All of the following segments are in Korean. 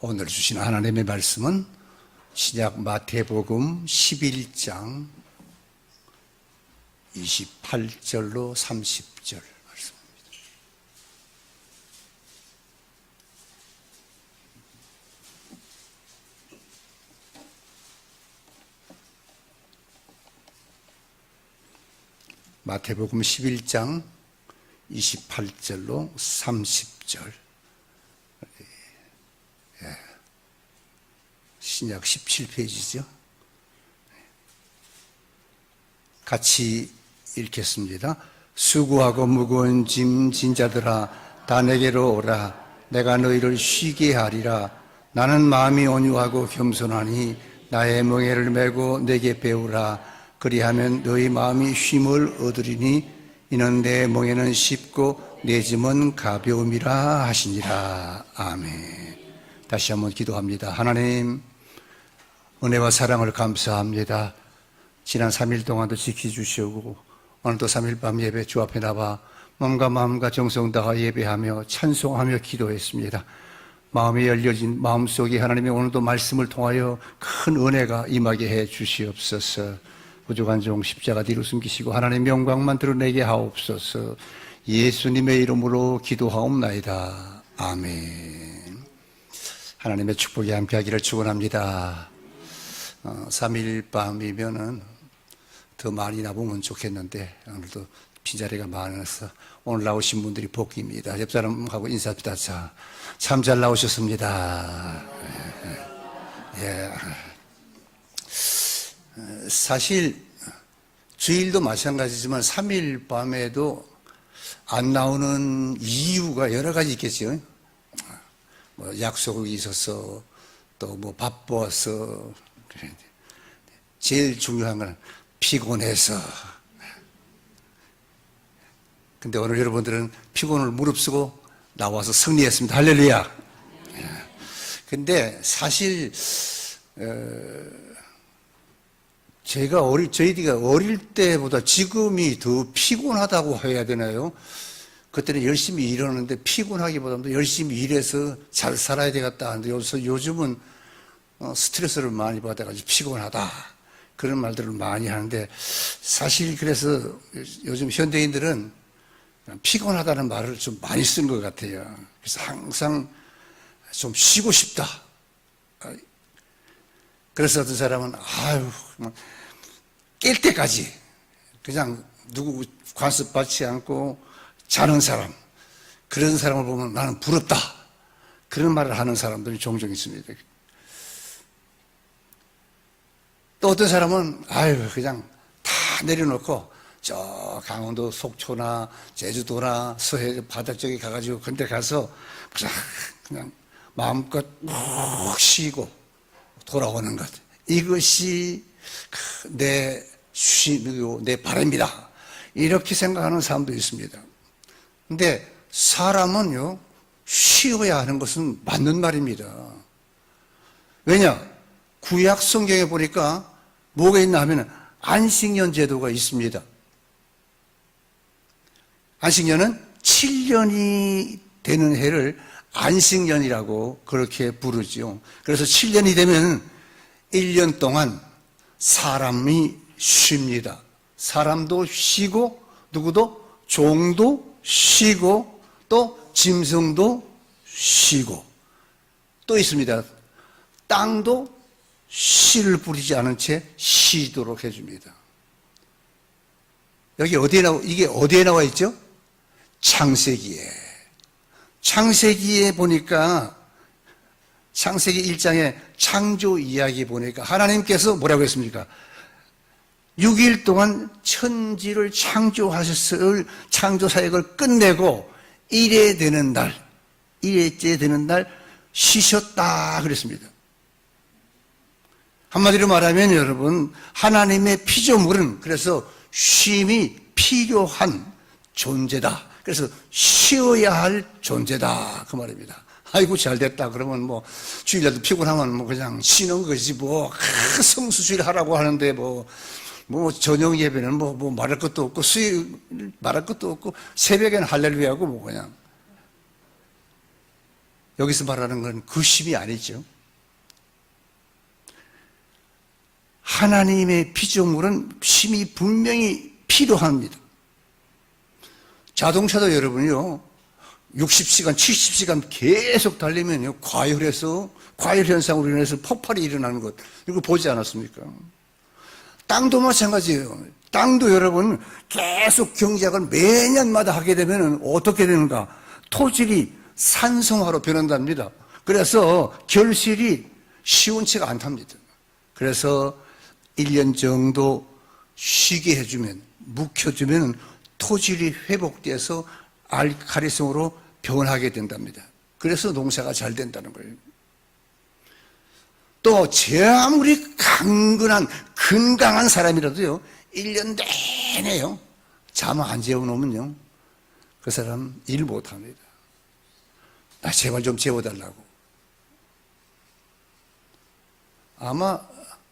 오늘 주신 하나님의 말씀은 신약 마태복음 11장 28절로 30절 말씀입니다. 마태복음 11장 28절로 30절. 신약 17페이지죠. 같이 읽겠습니다. 수고하고 무거운 짐 진 자들아 다 내게로 오라. 내가 너희를 쉬게 하리라. 나는 마음이 온유하고 겸손하니 나의 멍에를 메고 내게 배우라. 그리하면 너희 마음이 쉼을 얻으리니 이는 내 멍에는 쉽고 내 짐은 가벼움이라 하시니라. 아멘. 다시 한번 기도합니다. 하나님, 은혜와 사랑을 감사합니다. 지난 3일 동안도 지켜주시고 오늘도 3일 밤 예배 주 앞에 나와 몸과 마음과 정성 다하 예배하며 찬송하며 기도했습니다. 마음이 열려진 마음속에 하나님이 오늘도 말씀을 통하여 큰 은혜가 임하게 해 주시옵소서. 부족한 종 십자가 뒤로 숨기시고 하나님의 영광만 드러내게 하옵소서. 예수님의 이름으로 기도하옵나이다. 아멘. 하나님의 축복이 함께하기를 축원합니다. 3일 밤이면은 더 많이 나보면 좋겠는데 오늘도 빈자리가 많아서 오늘 나오신 분들이 복입니다. 옆 사람하고 인사합니다. 자, 참 잘 나오셨습니다. 예. 사실 주일도 마찬가지지만 3일 밤에도 안 나오는 이유가 여러 가지 있겠죠. 뭐 약속이 있어서 또 뭐 바빠서. 제일 중요한 건 피곤해서. 근데 오늘 여러분들은 피곤을 무릅쓰고 나와서 승리했습니다. 할렐루야. 근데 사실 저희가 어릴 때보다 지금이 더 피곤하다고 해야 되나요? 그때는 열심히 일하는데 피곤하기보다도 열심히 일해서 잘 살아야 되겠다 하는데 요즘은 스트레스를 많이 받아가지고 피곤하다 그런 말들을 많이 하는데 사실 그래서 요즘 현대인들은 피곤하다는 말을 좀 많이 쓴 것 같아요. 그래서 항상 좀 쉬고 싶다. 그래서 어떤 사람은 깰 때까지 그냥 누구 관습받지 않고 자는 사람, 그런 사람을 보면 나는 부럽다 그런 말을 하는 사람들이 종종 있습니다. 또 어떤 사람은 그냥 다 내려놓고 저 강원도 속초나 제주도나 서해 바다 쪽에 가가지고 근데 가서 그냥 마음껏 푹 쉬고 돌아오는 것, 이것이 내 쉼이고 내 바람이다 이렇게 생각하는 사람도 있습니다. 근데 사람은요 쉬어야 하는 것은 맞는 말입니다. 왜냐? 구약 성경에 보니까 뭐가 있나 하면 안식년 제도가 있습니다. 안식년은 7년이 되는 해를 안식년이라고 그렇게 부르죠. 그래서 7년이 되면 1년 동안 사람이 쉽니다. 사람도 쉬고 누구도 종도 쉬고 또 짐승도 쉬고 또 있습니다. 땅도 씨를 뿌리지 않은 채 쉬도록 해줍니다. 이게 어디에 나와 있죠? 창세기에. 창세기에 보니까 창세기 1장에 창조 이야기 보니까 하나님께서 뭐라고 했습니까? 6일 동안 천지를 창조하셨을 창조 사역을 끝내고 1회 되는 날, 1회째 되는 날 쉬셨다 그랬습니다. 한마디로 말하면 여러분, 하나님의 피조물은 그래서 쉼이 필요한 존재다. 그래서 쉬어야 할 존재다 그 말입니다. 아이고 잘됐다 그러면 뭐 주일날도 피곤하면 뭐 그냥 쉬는 거지 뭐 성수주일 하라고 하는데 뭐 저녁 예배는 뭐 말할 것도 없고 수요일 말할 것도 없고 새벽에는 할렐루야고 뭐 그냥 여기서 말하는 건 그 쉼이 아니죠. 하나님의 피조물은 쉼이 분명히 필요합니다. 자동차도 여러분요, 60시간, 70시간 계속 달리면요, 과열 현상으로 인해서 폭발이 일어나는 것, 이거 보지 않았습니까? 땅도 마찬가지예요. 땅도 여러분 계속 경작을 매년마다 하게 되면 어떻게 되는가? 토질이 산성화로 변한답니다. 그래서 결실이 시원치가 않답니다. 그래서 1년 정도 쉬게 해주면, 묵혀주면 토질이 회복돼서 알칼리성으로 변하게 된답니다. 그래서 농사가 잘 된다는 거예요. 또 아무리 강건한 건강한 사람이라도요, 1년 내내요, 잠 안 재워놓으면요, 그 사람 일 못합니다. 나 제발 좀 재워달라고. 아마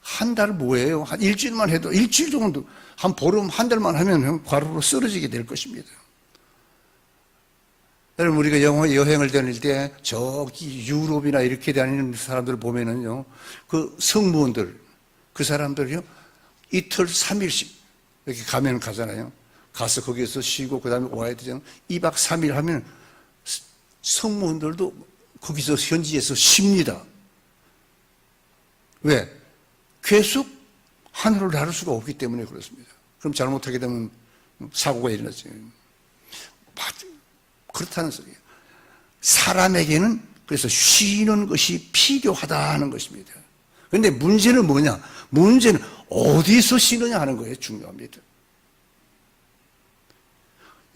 한 달 뭐예요? 한 일주일만 해도, 일주일 정도, 한 보름, 한 달만 하면 과로로 쓰러지게 될 것입니다. 여러분, 우리가 여행을 다닐 때 저기 유럽이나 이렇게 다니는 사람들 보면은요, 그 승무원들, 그 사람들이요, 이틀 3일씩 이렇게 가면 가잖아요. 가서 거기에서 쉬고 그 다음에 와야 되잖아요. 2박 3일 하면 승무원들도 거기서 현지에서 쉽니다. 왜? 계속 하늘을 나를 수가 없기 때문에 그렇습니다. 그럼 잘못하게 되면 사고가 일어나죠. 그렇다는 소리예요. 사람에게는 그래서 쉬는 것이 필요하다는 것입니다. 그런데 문제는 뭐냐? 문제는 어디서 쉬느냐 하는 거예요. 중요합니다.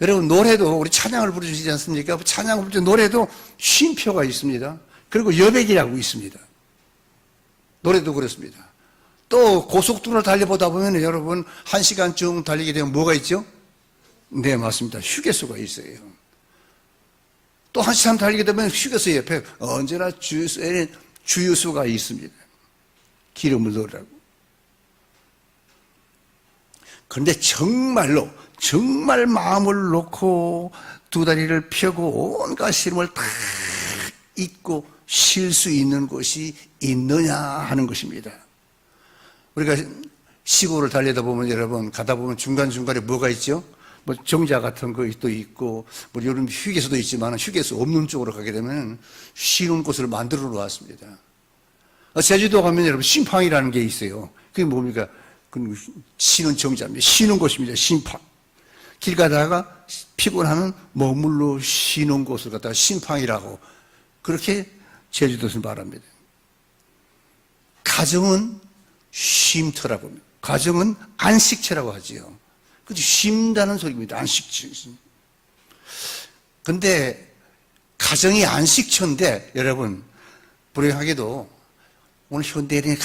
여러분, 노래도 우리 찬양을 부르시지 않습니까? 찬양을 부르는 노래도 쉼표가 있습니다. 그리고 여백이라고 있습니다. 노래도 그렇습니다. 또 고속도로를 달려보다 보면 여러분 1시간쯤 달리게 되면 뭐가 있죠? 네, 맞습니다. 휴게소가 있어요. 또 1시간 달리게 되면 휴게소 옆에 언제나 주유소가 있습니다. 기름을 넣으라고. 그런데 정말로 정말 마음을 놓고 두 다리를 펴고 온갖 시름을 다 잊고 쉴 수 있는 곳이 있느냐 하는 것입니다. 우리가 시골을 달리다 보면 여러분 가다 보면 중간중간에 뭐가 있죠? 뭐 정자 같은 것도 있고 뭐 여름 휴게소도 있지만 휴게소 없는 쪽으로 가게 되면 쉬는 곳을 만들어 놓았습니다. 제주도 가면 여러분 심팡이라는 게 있어요. 그게 뭡니까? 그 쉬는 정자입니다. 쉬는 곳입니다. 심팡. 길 가다가 피곤하면 머물러 쉬는 곳을 갖다가 심팡이라고 그렇게 제주도에서 말합니다. 가정은 쉼터라고 합니다. 가정은 안식처라고 하지요. 그죠? 쉰다는 소리입니다. 안식처. 근데 가정이 안식처인데 여러분 불행하게도 오늘 현대인의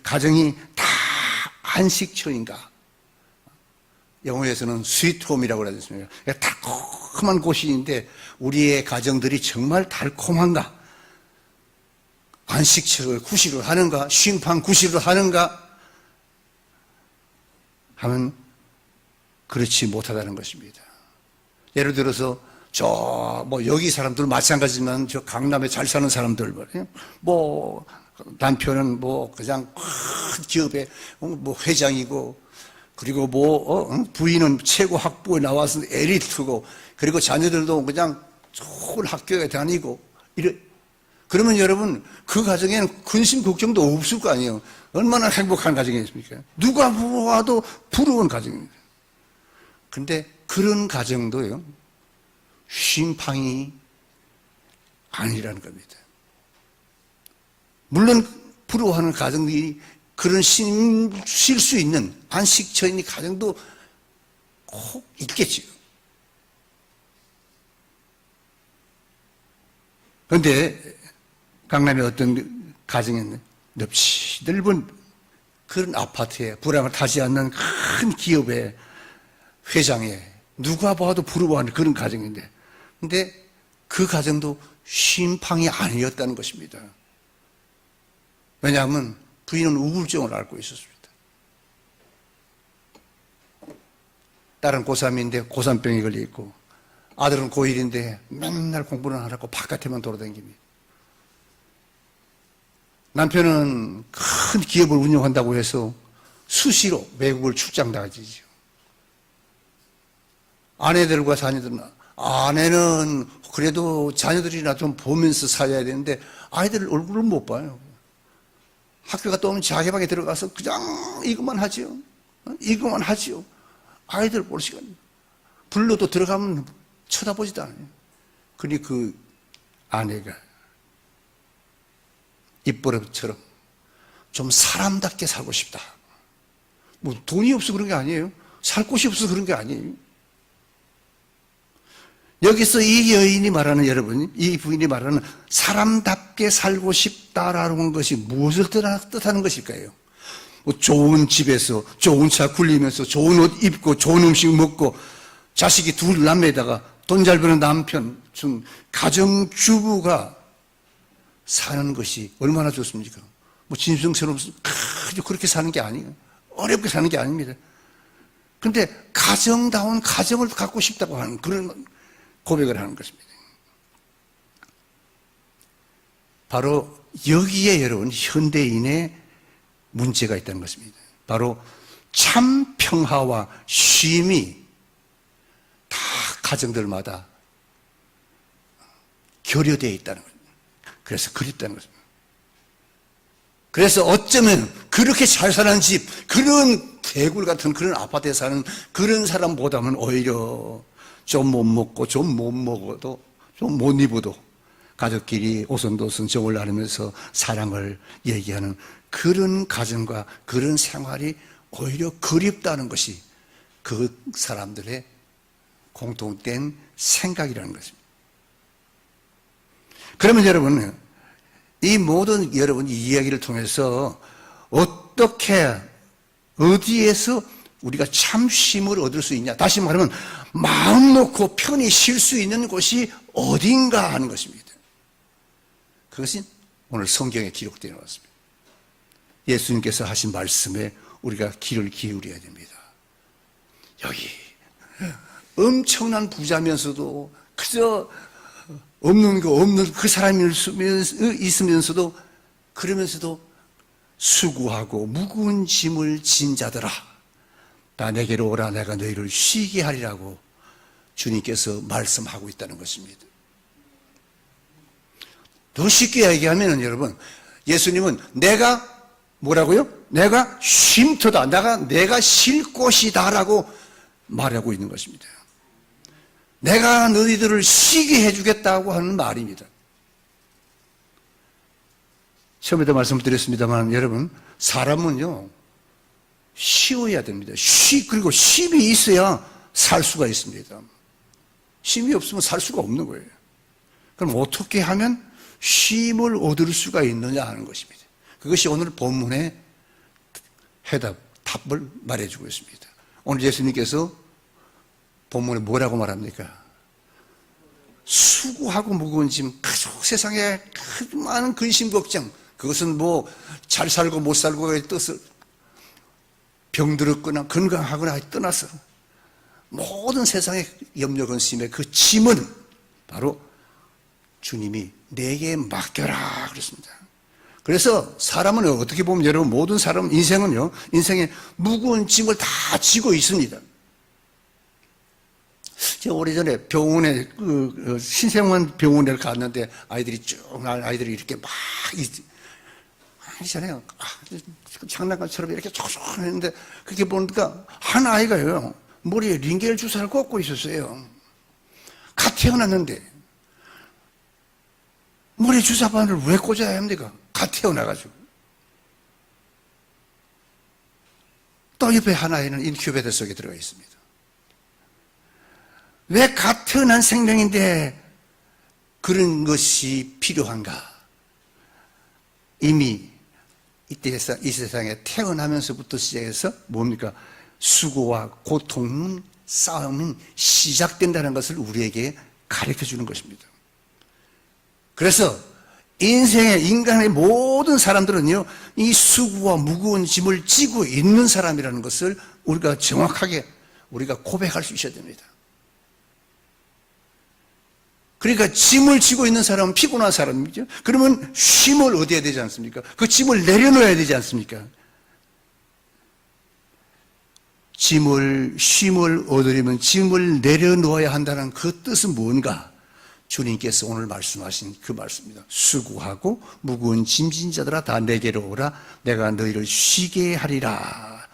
가정이 다 안식처인가? 영어에서는 스위트홈이라고 하지 않습니까? 달콤한 곳인데 우리의 가정들이 정말 달콤한가? 안식처를 구실을 하는가? 쉼판 구실을 하는가? 하면 그렇지 못하다는 것입니다. 예를 들어서 여기 사람들 마찬가지지만 저 강남에 잘 사는 사람들 말이에요. 남편은 그냥 큰 기업의 회장이고 그리고 부인은 최고 학부에 나와서 엘리트고 그리고 자녀들도 그냥 좋은 학교에 다니고 그러면 여러분 그 가정에는 근심 걱정도 없을 거 아니에요. 얼마나 행복한 가정이겠습니까? 누가 보아도 부러운 가정입니다. 근데 그런 가정도요 쉼팡이 아니라는 겁니다. 물론 부러워하는 가정들이 그런 쉴 수 있는 안식처인 가정도 꼭 있겠지요. 그런데 강남의 어떤 가정에 넓은 그런 아파트에 불황을 타지 않는 큰 기업의 회장에 누가 봐도 부러워하는 그런 가정인데 근데 그 가정도 쉼팡이 아니었다는 것입니다. 왜냐하면 부인은 우울증을 앓고 있었습니다. 딸은 고3인데 고3병이 걸려있고 아들은 고1인데 맨날 공부는 안 하고 바깥에만 돌아다닙니다. 남편은 큰 기업을 운영한다고 해서 수시로 외국을 출장 나가지죠. 아내들과 자녀들은, 아내는 그래도 자녀들이나 좀 보면서 살아야 되는데 아이들 얼굴을 못 봐요. 학교 갔다 오면 자기 방에 들어가서 그냥 이것만 하지요. 이것만 하지요. 아이들 볼 시간. 불러도 들어가면 쳐다보지도 않아요. 그러니 그 아내가 입버릇처럼 좀 사람답게 살고 싶다. 뭐 돈이 없어 그런 게 아니에요. 살 곳이 없어 그런 게 아니에요. 여기서 이 여인이 말하는, 여러분, 이 부인이 말하는 사람답게 살고 싶다라는 것이 무엇을 뜻하는 것일까요? 뭐 좋은 집에서 좋은 차 굴리면서 좋은 옷 입고 좋은 음식 먹고 자식이 둘 남매에다가 돈 잘 버는 남편, 가정주부가 사는 것이 얼마나 좋습니까? 뭐 진성처럼 그렇게 사는 게 아니에요. 어렵게 사는 게 아닙니다. 그런데 가정다운 가정을 갖고 싶다고 하는 그런 고백을 하는 것입니다. 바로 여기에 여러분 현대인의 문제가 있다는 것입니다. 바로 참 평화와 쉼이 다 가정들마다 결여되어 있다는 겁니다. 그래서 그립다는 것입니다. 그래서 어쩌면 그렇게 잘 사는 집, 그런 개굴 같은 그런 아파트에 사는 그런 사람보다는 오히려 좀 못 먹고 좀 못 먹어도 좀 못 입어도 가족끼리 오손도손 정을 나누면서 사랑을 얘기하는 그런 가정과 그런 생활이 오히려 그립다는 것이 그 사람들의 공통된 생각이라는 것입니다. 그러면 여러분, 이 모든 여러분 이 이야기를 통해서 어떻게 어디에서 우리가 참 쉼을 얻을 수 있냐? 다시 말하면 마음 놓고 편히 쉴 수 있는 곳이 어딘가 하는 것입니다. 그것이 오늘 성경에 기록되어 있습니다. 예수님께서 하신 말씀에 우리가 귀를 기울여야 됩니다. 여기 엄청난 부자면서도 그저 없는 그 사람이 있으면서도 그러면서도 수고하고 무거운 짐을 진 자들아 나 내게로 오라 내가 너희를 쉬게 하리라고 주님께서 말씀하고 있다는 것입니다. 더 쉽게 얘기하면 여러분, 예수님은 내가 뭐라고요? 내가 쉼터다. 내가 쉴 곳이다라고 말하고 있는 것입니다. 내가 너희들을 쉬게 해주겠다고 하는 말입니다. 처음에도 말씀드렸습니다만 여러분, 사람은요 쉬어야 됩니다. 그리고 쉼이 있어야 살 수가 있습니다. 쉼이 없으면 살 수가 없는 거예요. 그럼 어떻게 하면 쉼을 얻을 수가 있느냐 하는 것입니다. 그것이 오늘 본문의 답을 말해주고 있습니다. 오늘 예수님께서 본문에 뭐라고 말합니까? 수고하고 무거운 짐, 세상에 많은 근심 걱정, 그것은 뭐 잘 살고 못 살고의 뜻을 병들었거나 건강하거나 떠나서 모든 세상의 염려 근심의 그 짐은 바로 주님이 내게 맡겨라 그랬습니다. 그래서 사람은 어떻게 보면 여러분 모든 사람 인생은요 인생에 무거운 짐을 다 지고 있습니다. 제가 오래전에 병원에 신생원 병원에 갔는데 아이들이 이렇게 막 있잖아요. 장난감처럼 이렇게 촉촉 했는데 그렇게 보니까 한 아이가요 머리에 링겔 주사를 꽂고 있었어요. 갓 태어났는데 머리 주사바늘을 왜 꽂아야 합니까? 갓 태어나가지고. 또 옆에 하나에는 인큐베이터 속에 들어가 있습니다. 왜 갓 태어난 생명인데 그런 것이 필요한가? 이미 이 세상에 태어나면서부터 시작해서 뭡니까? 수고와 고통, 싸움은 시작된다는 것을 우리에게 가르쳐 주는 것입니다. 그래서 인간의 모든 사람들은요, 이 수고와 무거운 짐을 지고 있는 사람이라는 것을 우리가 정확하게 우리가 고백할 수 있어야 됩니다. 그러니까 짐을 지고 있는 사람은 피곤한 사람이죠. 그러면 쉼을 얻어야 되지 않습니까? 그 짐을 내려놓아야 되지 않습니까? 쉼을 얻으려면 짐을 내려놓아야 한다는 그 뜻은 뭔가? 주님께서 오늘 말씀하신 그 말씀입니다. 수고하고 무거운 짐진 자들아 다 내게로 오라. 내가 너희를 쉬게 하리라.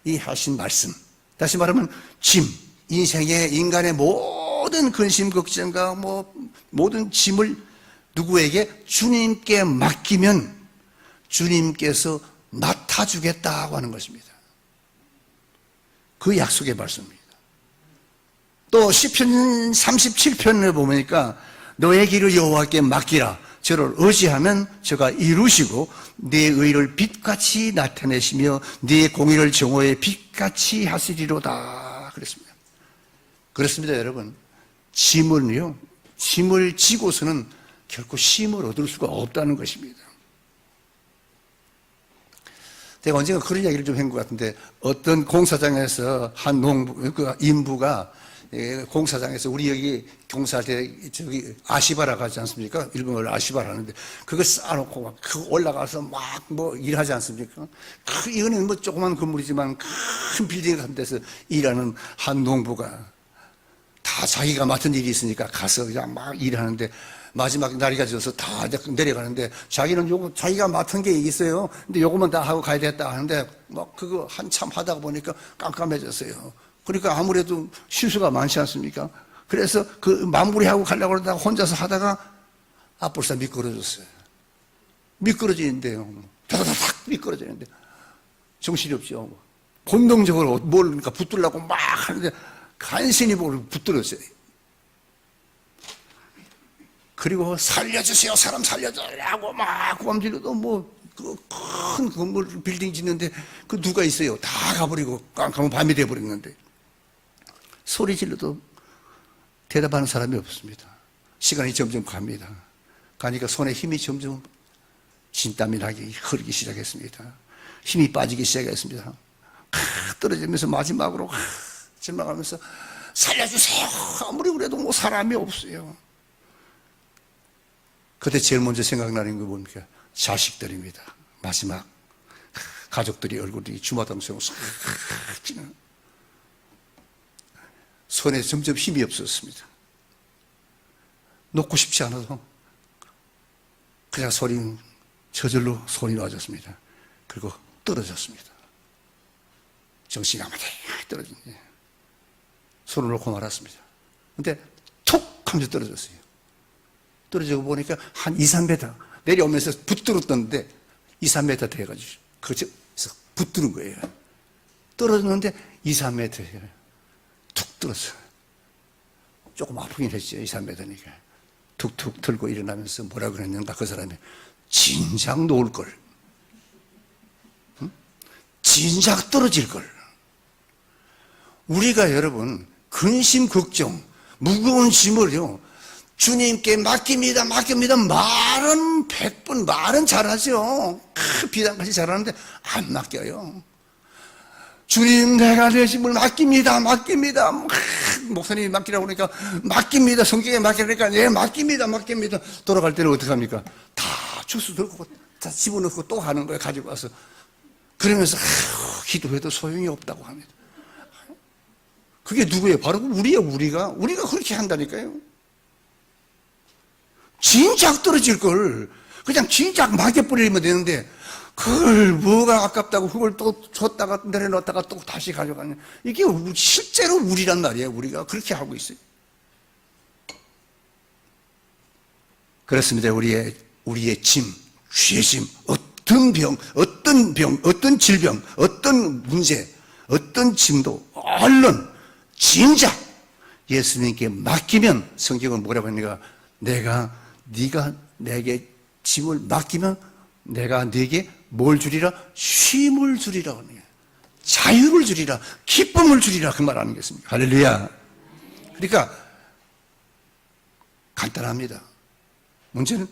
이 하신 말씀. 다시 말하면 짐, 인생의 인간의 모든 근심 걱정과 모든 짐을 누구에게? 주님께 맡기면 주님께서 맡아주겠다고 하는 것입니다. 그 약속의 말씀입니다. 또 시편 37편을 보니까 너의 길을 여호와께 맡기라. 저를 의지하면 저가 이루시고 네 의를 빛같이 나타내시며 네 공의를 정오의 빛같이 하시리로다. 그랬습니다. 그렇습니다, 여러분. 짐을 지고서는 결코 쉼을 얻을 수가 없다는 것입니다. 제가 언젠가 그런 이야기를 좀 한 것 같은데, 어떤 공사장에서 한 인부가 공사장에서 우리 여기 공사할 때 저기 아시바라고 하지 않습니까? 일본어로 아시바라 하는데 그거 쌓아놓고 막 올라가서 막 일하지 않습니까? 이거는 조그만 건물이지만 큰 빌딩 같은 데서 일하는 한 농부가 다 자기가 맡은 일이 있으니까 가서 그냥 막 일하는데 마지막 날이 가져서 다 내려가는데 자기는 요거 자기가 맡은 게 있어요. 근데 요거만 다 하고 가야 되겠다 하는데 막 그거 한참 하다가 보니까 깜깜해졌어요. 그러니까 아무래도 실수가 많지 않습니까? 그래서 그 마무리하고 가려고 그러다가 혼자서 하다가 앞볼사 미끄러졌어요. 미끄러지는데요. 다다닥 미끄러지는데 정신이 없죠. 본능적으로 뭘 그러니까 붙들려고 막 하는데 간신히 뭘 붙들었어요. 그리고 살려주세요, 사람 살려줘라고 막 고함질러도 그 큰 건물 빌딩 짓는데 그 누가 있어요? 다 가버리고 깜깜한 밤이 돼버렸는데 소리 질러도 대답하는 사람이 없습니다. 시간이 점점 갑니다. 가니까 손에 힘이 점점 진땀이 나기 흐르기 시작했습니다. 힘이 빠지기 시작했습니다. 떨어지면서 마지막으로 절망하면서 살려주세요. 아무리 그래도 사람이 없어요. 그때 제일 먼저 생각나는 게 뭡니까? 자식들입니다. 마지막 가족들이 얼굴이 주마등처럼 싹 찌는 손에 점점 힘이 없었습니다. 놓고 싶지 않아서 그냥 저절로 손이 놔졌습니다. 그리고 떨어졌습니다. 정신이 아무데 떨어졌네. 손을 놓고 말았습니다. 근데 툭 하면서 떨어졌어요. 떨어지고 보니까 한 2, 3m 내려오면서 붙들었던데 2, 3m 돼가지고 그래서 붙드는 거예요. 떨어졌는데 2, 3m예요. 툭 들었어요. 조금 아프긴 했죠. 2, 3m니까. 툭툭 들고 일어나면서 뭐라 그랬는가 그 사람이 진작 놓을걸. 응? 진작 떨어질걸. 우리가 여러분 근심 걱정 무거운 짐을요 주님께 맡깁니다 말은 100번 말은 잘하죠. 비단같이 잘하는데 안 맡겨요. 주님 내가 내 짐을 맡깁니다 목사님이 맡기라고 그러니까 맡깁니다. 성경에 맡기라니까 예 맡깁니다 돌아갈 때는 어떻게 합니까? 다 주스 들고 다 집어넣고 또 하는 거예요. 가지고 와서 그러면서 기도해도 소용이 없다고 합니다. 그게 누구예요? 바로 우리예요. 우리가 그렇게 한다니까요. 진작 떨어질 걸 그냥 진작 맡겨버리면 되는데 그걸 뭐가 아깝다고 그걸 또 줬다가 내려놓다가 또 다시 가져가는 이게 실제로 우리란 말이에요. 우리가 그렇게 하고 있어요. 그렇습니다. 우리의 짐, 죄짐, 어떤 질병, 어떤 문제, 어떤 짐도 얼른 진작 예수님께 맡기면 성경은 뭐라고 합니까? 네가 내게 짐을 맡기면 내가 네게 뭘 주리라? 쉼을 주리라. 자유를 주리라. 기쁨을 주리라. 그 말 아니겠습니까? 할렐루야. 그러니까 간단합니다. 문제는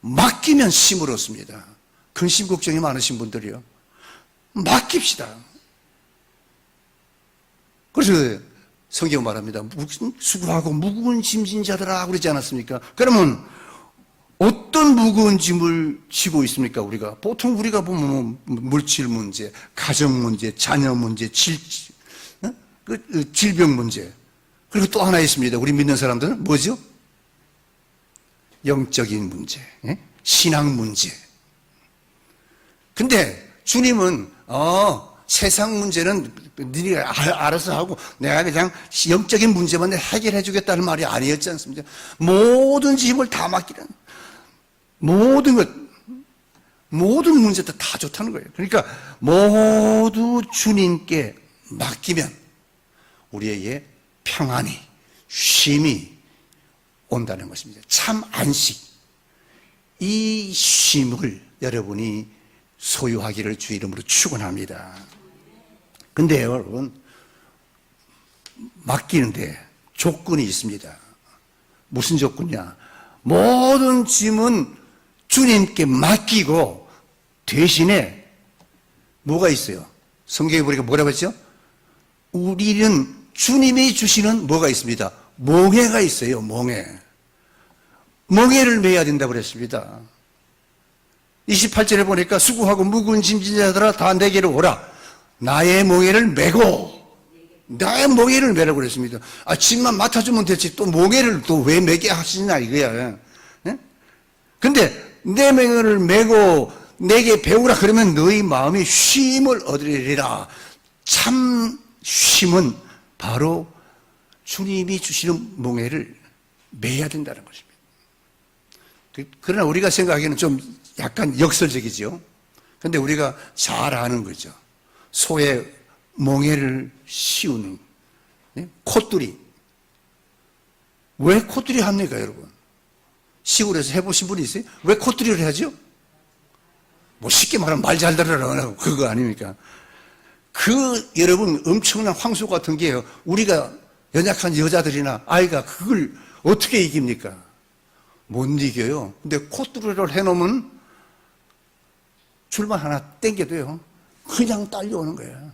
맡기면 쉼을 얻습니다. 근심 걱정이 많으신 분들이요. 맡깁시다. 그래서 성경 말합니다. 무슨 수고하고 무거운 짐진 자들아 그러지 않았습니까? 그러면 어떤 무거운 짐을 지고 있습니까? 우리가 보통 우리가 보면 물질 문제, 가정 문제, 자녀 문제, 질병 문제, 그리고 또 하나 있습니다. 우리 믿는 사람들은 뭐죠? 영적인 문제, 신앙 문제. 근데 주님은 세상 문제는 네가 알아서 하고 내가 그냥 영적인 문제만 해결해 주겠다는 말이 아니었지 않습니까? 모든 짐을 다 맡기는, 모든 문제도 다 좋다는 거예요. 그러니까 모두 주님께 맡기면 우리에게 평안이, 쉼이 온다는 것입니다. 참 안식. 이 쉼을 여러분이 소유하기를 주 이름으로 축원합니다. 근데 여러분, 맡기는데 조건이 있습니다. 무슨 조건이냐? 모든 짐은 주님께 맡기고 대신에 뭐가 있어요? 성경에 보니까 뭐라고 했죠? 우리는 주님이 주시는 뭐가 있습니다. 멍에가 있어요. 멍에를 매야 된다고 그랬습니다. 28절에 보니까 수고하고 무거운 짐진 자들아 다 내게로 오라. 나의 멍에를 메고, 나의 멍에를 메라고 그랬습니다. 짐만 맡아주면 되지 또 멍에를 또 왜 메게 하시냐 이거야. 근데 내 멍에를 메고 내게 배우라 그러면 너희 마음이 쉼을 얻으리라. 참 쉼은 바로 주님이 주시는 멍에를 매야 된다는 것입니다. 그러나 우리가 생각하기에는 좀 약간 역설적이죠. 그런데 우리가 잘 아는 거죠. 소의 멍에를 씌우는 콧뚜리. 왜 콧뚜리 합니까, 여러분? 시골에서 해보신 분이 있어요? 왜 콧뚜리를 하죠? 뭐 쉽게 말하면 말 잘 들으라고 그거 아닙니까? 여러분 엄청난 황소 같은 게요. 우리가 연약한 여자들이나 아이가 그걸 어떻게 이깁니까? 못 이겨요. 근데 콧뚜리를 해놓으면 줄만 하나 땡겨도요. 그냥 딸려오는 거예요.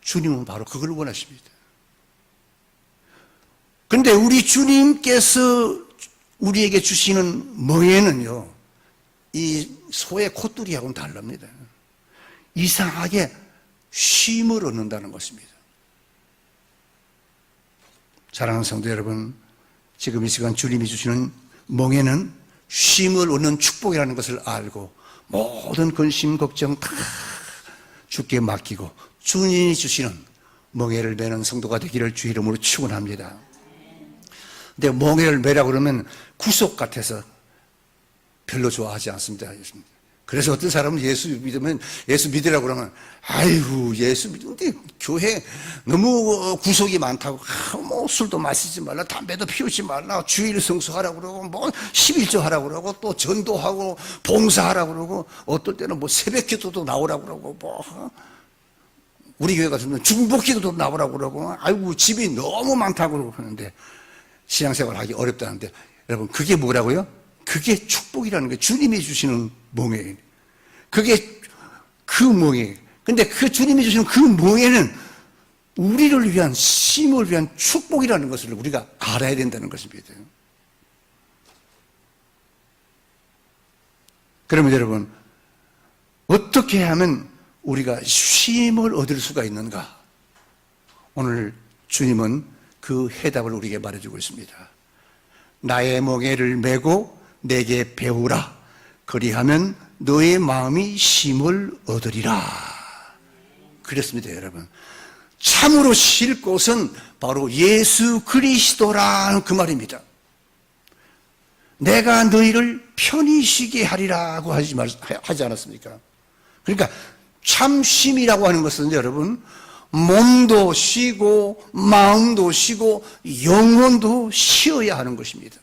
주님은 바로 그걸 원하십니다. 근데 우리 주님께서 우리에게 주시는 멍에는요, 이 소의 콧뚜리하고는 다릅니다. 이상하게 쉼을 얻는다는 것입니다. 사랑하는 성도 여러분, 지금 이 시간 주님이 주시는 멍에는 쉼을 얻는 축복이라는 것을 알고 모든 근심, 걱정 다 주께 맡기고 주님이 주시는 멍에를 매는 성도가 되기를 주 이름으로 축원합니다. 근데 멍에를 매라고 그러면 구속 같아서 별로 좋아하지 않습니다. 그래서 어떤 사람은 예수 믿으라고 그러면 아이고 예수 믿는데 교회 너무 구속이 많다고 뭐 술도 마시지 말라, 담배도 피우지 말라, 주일 성수하라고 그러고 뭐 11조 하라고 그러고 또 전도하고 봉사하라고 그러고 어떨 때는 뭐 새벽 기도도 나오라고 그러고 뭐 우리 교회 같은 경우는 중복 기도도 나오라고 그러고 아이고 집이 너무 많다고 그러고 하는데 신앙생활 하기 어렵다는데 여러분 그게 뭐라고요? 그게 축복이라는 거예요. 주님이 주시는 멍에. 그게 그 멍에. 근데 그 주님이 주시는 그 멍에는 우리를 위한 쉼을 위한 축복이라는 것을 우리가 알아야 된다는 것입니다. 그러면 여러분 어떻게 하면 우리가 쉼을 얻을 수가 있는가? 오늘 주님은 그 해답을 우리에게 말해주고 있습니다. 나의 멍에를 메고 내게 배우라. 그리하면 너의 마음이 쉼을 얻으리라. 그랬습니다, 여러분. 참으로 쉴 곳은 바로 예수 그리스도라는 그 말입니다. 내가 너희를 편히 쉬게 하리라고 하지 않았습니까? 그러니까 참 쉼이라고 하는 것은 여러분 몸도 쉬고 마음도 쉬고 영혼도 쉬어야 하는 것입니다.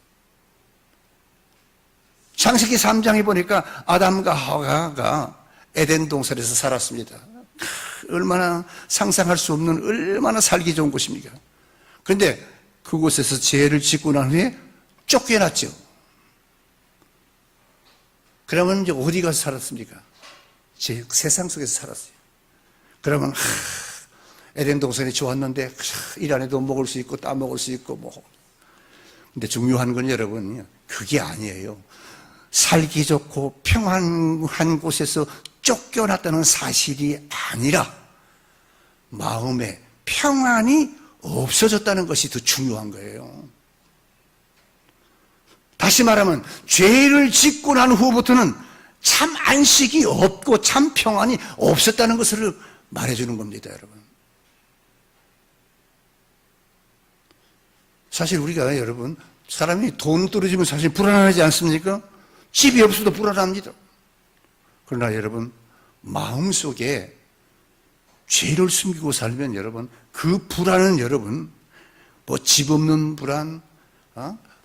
창세기 3장에 보니까 아담과 하와가 에덴 동산에서 살았습니다. 얼마나 상상할 수 없는 얼마나 살기 좋은 곳입니까? 그런데 그곳에서 죄를 짓고 난 후에 쫓겨났죠. 그러면 이제 어디 가서 살았습니까? 세상 속에서 살았어요. 그러면 에덴 동산이 좋았는데 일 안 해도 먹을 수 있고 따먹을 수 있고 뭐. 근데 중요한 건 여러분 그게 아니에요. 살기 좋고 평안한 곳에서 쫓겨났다는 사실이 아니라 마음에 평안이 없어졌다는 것이 더 중요한 거예요. 다시 말하면 죄를 짓고 난 후부터는 참 안식이 없고 참 평안이 없었다는 것을 말해주는 겁니다, 여러분. 사실 우리가 여러분 사람이 돈 떨어지면 사실 불안하지 않습니까? 집이 없어도 불안합니다. 그러나 여러분 마음속에 죄를 숨기고 살면 여러분 그 불안은 여러분 뭐 집 없는 불안,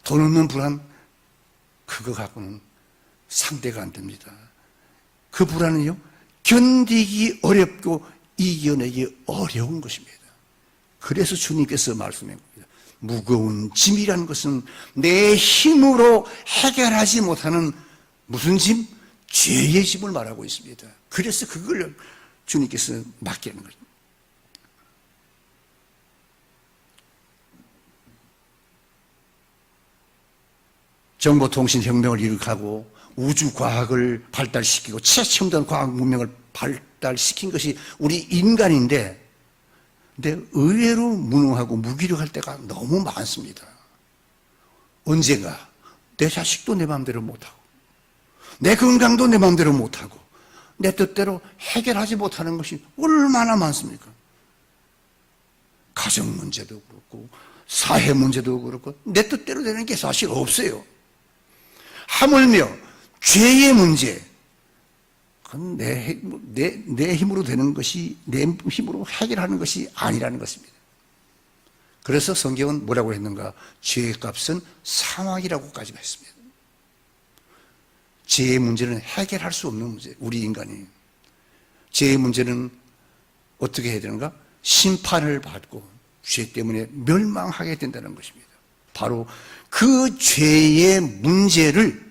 돈 없는 불안 그거 갖고는 상대가 안 됩니다. 그 불안은요 견디기 어렵고 이겨내기 어려운 것입니다. 그래서 주님께서 말씀한 겁니다. 무거운 짐이라는 것은 내 힘으로 해결하지 못하는 무슨 짐? 죄의 짐을 말하고 있습니다. 그래서 그걸 주님께서 맡기는 거죠. 정보통신혁명을 일으키고 우주과학을 발달시키고 최첨단 과학 문명을 발달시킨 것이 우리 인간인데 근데 의외로 무능하고 무기력할 때가 너무 많습니다. 언젠가 내 자식도 내 마음대로 못하고 내 건강도 내 마음대로 못하고 내 뜻대로 해결하지 못하는 것이 얼마나 많습니까? 가정 문제도 그렇고 사회 문제도 그렇고 내 뜻대로 되는 게 사실 없어요. 하물며 죄의 문제 그건 내 힘으로 되는 것이 내 힘으로 해결하는 것이 아니라는 것입니다. 그래서 성경은 뭐라고 했는가? 죄의 값은 사망이라고까지 했습니다. 죄의 문제는 해결할 수 없는 문제, 우리 인간이. 죄의 문제는 어떻게 해야 되는가? 심판을 받고 죄 때문에 멸망하게 된다는 것입니다. 바로 그 죄의 문제를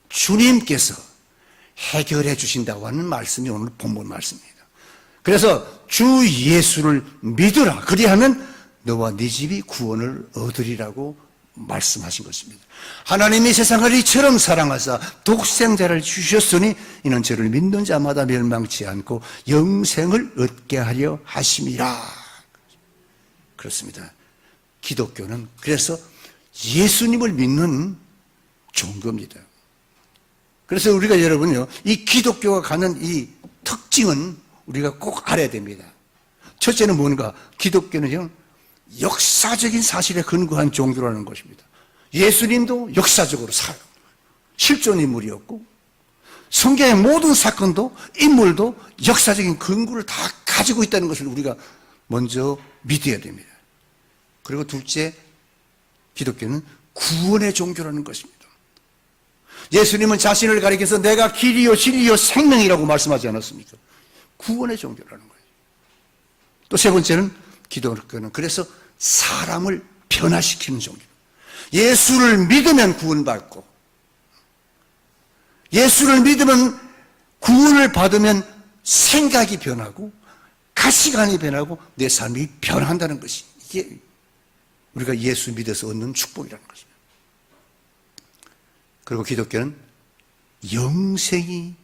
주님께서 해결해 주신다고 하는 말씀이 오늘 본문 말씀입니다. 그래서 주 예수를 믿으라. 그리하면 너와 네 집이 구원을 얻으리라고 말씀하신 것입니다. 하나님이 세상을 이처럼 사랑하사 독생자를 주셨으니 이는 저를 믿는 자마다 멸망치 않고 영생을 얻게 하려 하심이라. 그렇습니다. 기독교는 그래서 예수님을 믿는 종교입니다. 그래서 우리가 여러분요, 이 기독교가 가는 이 특징은 우리가 꼭 알아야 됩니다. 첫째는 뭔가? 기독교는요, 역사적인 사실에 근거한 종교라는 것입니다. 예수님도 역사적으로 실존 인물이었고, 성경의 모든 사건도, 인물도 역사적인 근거를 다 가지고 있다는 것을 우리가 먼저 믿어야 됩니다. 그리고 둘째, 기독교는 구원의 종교라는 것입니다. 예수님은 자신을 가리켜서 내가 길이요 진리요 생명이라고 말씀하지 않았습니까? 구원의 종교라는 거예요. 또 세 번째는 기독교는 그래서 사람을 변화시키는 종교. 예수를 믿으면 구원받고 예수를 믿으면 구원을 받으면 생각이 변하고 가치관이 변하고 내 삶이 변한다는 것이 이게 우리가 예수 믿어서 얻는 축복이라는 것입니다. 그리고 기독교는 영생이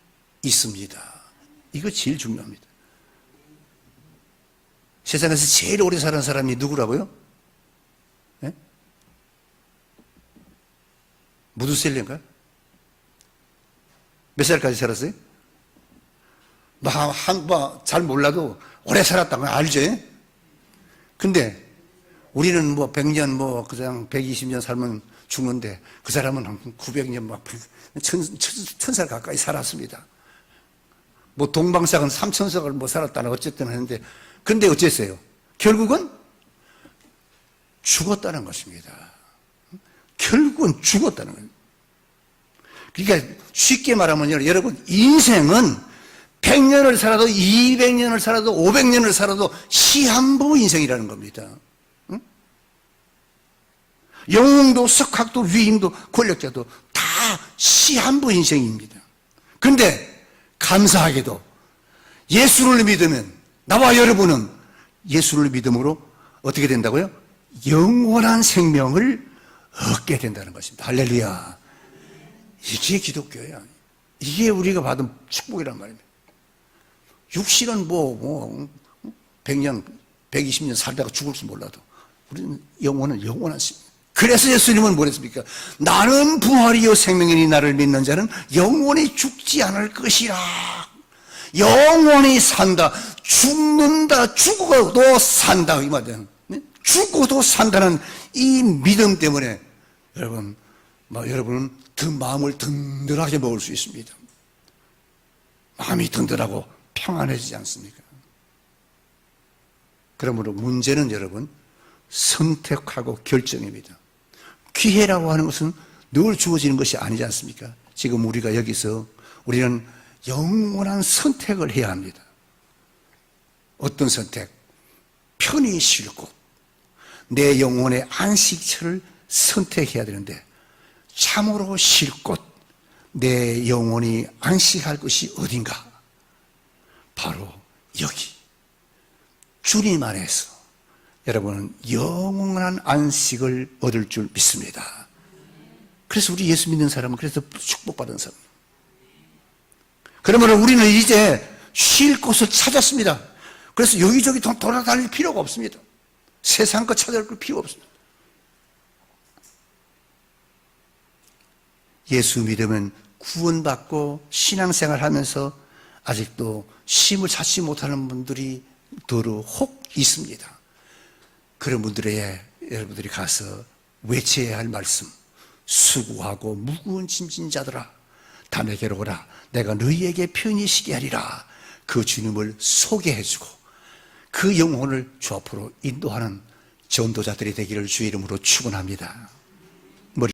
있습니다. 이거 제일 중요합니다. 세상에서 제일 오래 사는 사람이 누구라고요? 네? 무드셀레인가요? 몇 살까지 살았어요? 잘 몰라도 오래 살았다는 거 알죠? 근데 우리는 뭐 100년 그냥 120년 살면 죽는데 그 사람은 한 900년 1000살 가까이 살았습니다. 뭐 동방삭은 3000살을 살았다나 어쨌든 하는데 근데 어쨌어요? 결국은 죽었다는 것입니다. 결국은 죽었다는 거예요. 그러니까 쉽게 말하면 여러분 인생은 100년을 살아도 200년을 살아도 500년을 살아도 시한부 인생이라는 겁니다. 영웅도 석학도 위인도 권력자도 다 시한부 인생입니다. 그런데 감사하게도 예수를 믿으면 나와 여러분은 예수를 믿음으로 어떻게 된다고요? 영원한 생명을 얻게 된다는 것입니다. 할렐루야. 이게 기독교예요. 이게 우리가 받은 축복이란 말입니다. 육신은 100년, 120년 살다가 죽을지 몰라도 우리는 영혼은 영원한 생명. 그래서 예수님은 뭐랬습니까? 나는 부활이요 생명이니 나를 믿는 자는 영원히 죽지 않을 것이라. 영원히 산다. 죽는다. 죽어도 산다. 이 말이야. 죽어도 산다는 이 믿음 때문에 여러분은 더 마음을 든든하게 먹을 수 있습니다. 마음이 든든하고 평안해지지 않습니까? 그러므로 문제는 여러분 선택하고 결정입니다. 기회라고 하는 것은 늘 주어지는 것이 아니지 않습니까? 지금 우리가 여기서 우리는 영원한 선택을 해야 합니다. 어떤 선택? 편히 쉴 곳, 내 영혼의 안식처를 선택해야 되는데 참으로 쉴 곳, 내 영혼이 안식할 것이 어딘가? 바로 여기 주님 안에서 여러분은 영원한 안식을 얻을 줄 믿습니다. 그래서 우리 예수 믿는 사람은 그래서 축복받은 사람. 그러면 우리는 이제 쉴 곳을 찾았습니다. 그래서 여기저기 돌아다닐 필요가 없습니다. 세상 거 찾아올 필요 없습니다. 예수 믿으면 구원받고 신앙생활 하면서 아직도 쉼을 찾지 못하는 분들이 더러 혹 있습니다. 그런 분들에게 여러분들이 가서 외쳐야 할 말씀, 수고하고 무거운 짐진 자들아 다 내게로 오라. 내가 너희에게 편히 쉬게 하리라. 그 주님을 소개해주고 그 영혼을 주 앞으로 인도하는 전도자들이 되기를 주의 이름으로 축원합니다.